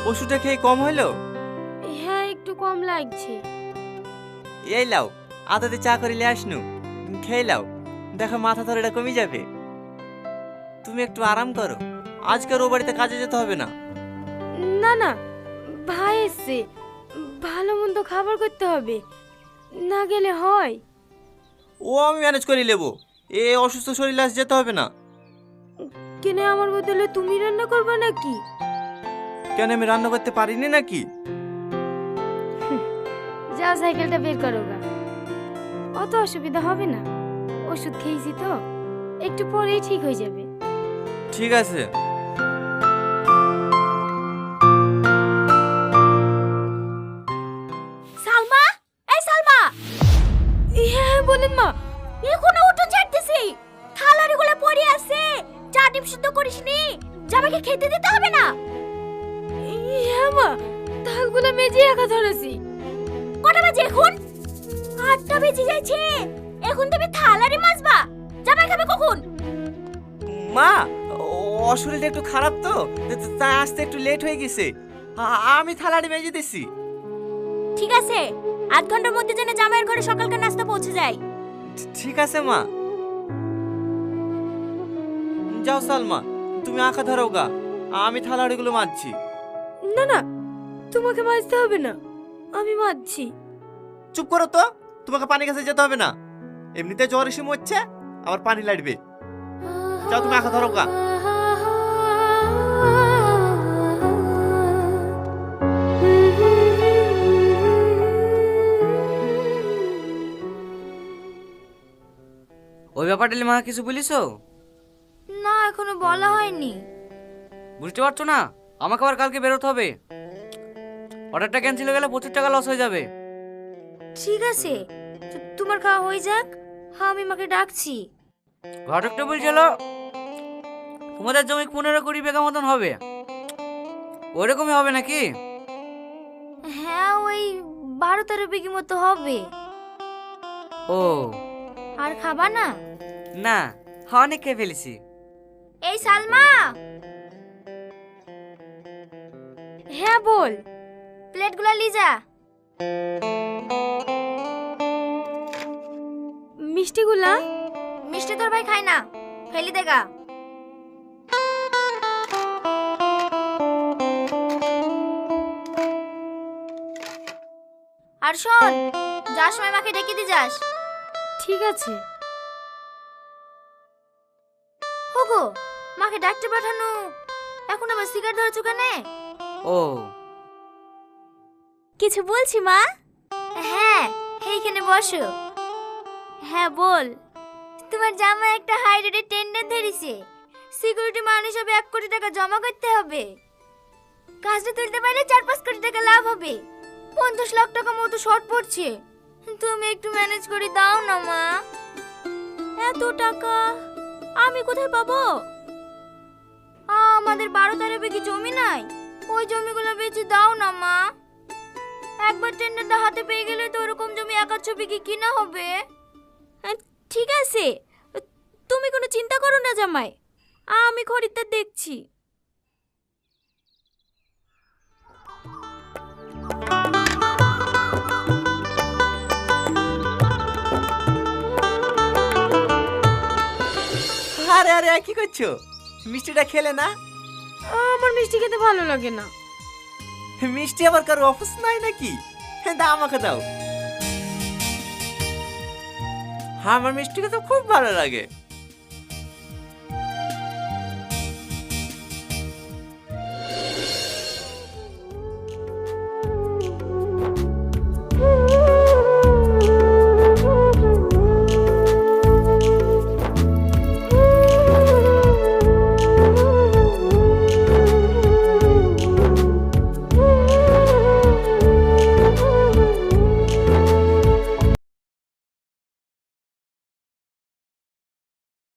ওষুধটা খেয়ে কম হলো? হ্যাঁ, একটু কম লাগছে। এই লাও, আদাতে চা করিলে আসনু, খেয়ে লাও, দেখো মাথা ধরেটা কমে যাবে। তুমি একটু আরাম করো, আজকে আর ও বাড়িতে কাজে যেতে হবে না। না না, ভাই এসছে, ভালো মন্দ খাবার করতে হবে, না গেলে হয়। ও আমি ম্যানেজ করে নেবো, এ অসুস্থ শরীরে আজ যেতে হবে না। কিনে আমার বদলে তুমি রান্না করবে নাকি? কেন আমি রান্না করতে পারিনি নাকি? যাও সাইকেলটা বের করো গা, অত অসুবিধা হবে না, ওষুধ খেয়েছি তো, একটু পরেই ঠিক হয়ে যাবে। ঠিক আছে। সালমা, এই সালমা। হ্যাঁ বলেন মা। এখনো উঠো ছাড়তেছি, থালারিগুলো পড়ে আছে, চা ডিম শুদ্ধ করিসনি, জামাইকে খেতে দিতে হবে না? হ্যাঁ মা, থালগুলো মেজে রাখা ধরেছি। কটা বাজে এখন? 8টা বেজে যাচ্ছে, এখন তুমি থালারি মাজবা, জামাই খাবে কখন? মা, ও শরীরটা একটু খারাপ তো, তাই আসতে একটু লেট হয়ে গেছে। আমি থালাটি মেজে দিছি। ঠিক আছে, 8 ঘন্টার মধ্যে যেন জামাইয়ের ঘরে সকালকার নাস্তা পৌঁছে যায়। ঠিক আছে মা। যাও সালমা, তুমি আঁকা ধরো গা, আমি থালাড়িগুলো মাজছি। না না, তোমাকে মাজতে হবে না, আমি মাজছি। চুপ করো তো, তোমাকে পানি কাছে যেতে হবে না, এমনিতে জ্বর এসে মরছে, আবার পানি লাগবে। যাও তুমি আঁকা ধরো গা। ওই ব্যাপারটা মা কিছু বলিস? না, এখনো বলা হয়নি। বুঝতে পারছো না, আমাকে আবার কালকে বেরোতে হবে, অর্ডারটা ক্যান্সেল হয়ে গেলে প্রচুর টাকা লস হয়ে যাবে। ঠিক আছে, তোমার খাওয়া হয়ে যাক, হ্যাঁ আমি মাকে ডাকছি। ঘটকটা বলছিল তোমাদের জমি 15-20 বিঘা মতন হবে, ওইরকমই হবে নাকি? হ্যাঁ, ওই 12-13 বিঘি মতো হবে। ও আর খাবা না? না, অনেক খেয়ে ফেলেছি। এই সালমা। হ্যাঁ বল। প্লেটগুলো নিয়ে যা। মিষ্টিগুলা? মিষ্টি তোর ভাই খায় না, ফেলি দেগা। আর শোন, যাস সময় মাকে ডেকে দিয়ে যাস। ঠিক আছে। ওগো, মাকে ডাকতে পাঠানো, এখন আবার সিগারেট ধরেছো কেন? ও কিছু বলছি মা? হ্যাঁ, এইখানে বসো। হ্যাঁ বল। তোমার জামাই একটা হাই রেটের টেন্ডার ধরেছে, সিকিউরিটি মান হিসাবে 1 কোটি টাকা জমা করতে হবে, কাজটা তুলতে পারলে 4-5 কোটি টাকা লাভ হবে, 50 লাখ টাকা মতো শর্ট পড়ছে, তুমি একটু ম্যানেজ করে দাও না মা। এত টাকা আমি কোথায় পাবো? আমাদের 12-13 বিঘি জমি নাই, ওই জমিগুলো বেচে দাও না মা। একবার টেন্ডারটা হাতে পেয়ে গেলে তো ওরকম জমি 1-2 বিঘি কিনা হবে। ঠিক আছে, তুমি কোনো চিন্তা করো না জামাই, আমি খরিদ্দার দেখছি। আরে আরে কি করছো? মিষ্টিটা খেলে না? আমার মিষ্টি খেতে ভালো লাগে না। মিষ্টি আবার কারো অফিস নাই নাকি? দাও আমাকে দাও। হ্যাঁ, আমার মিষ্টি খেতে খুব ভালো লাগে।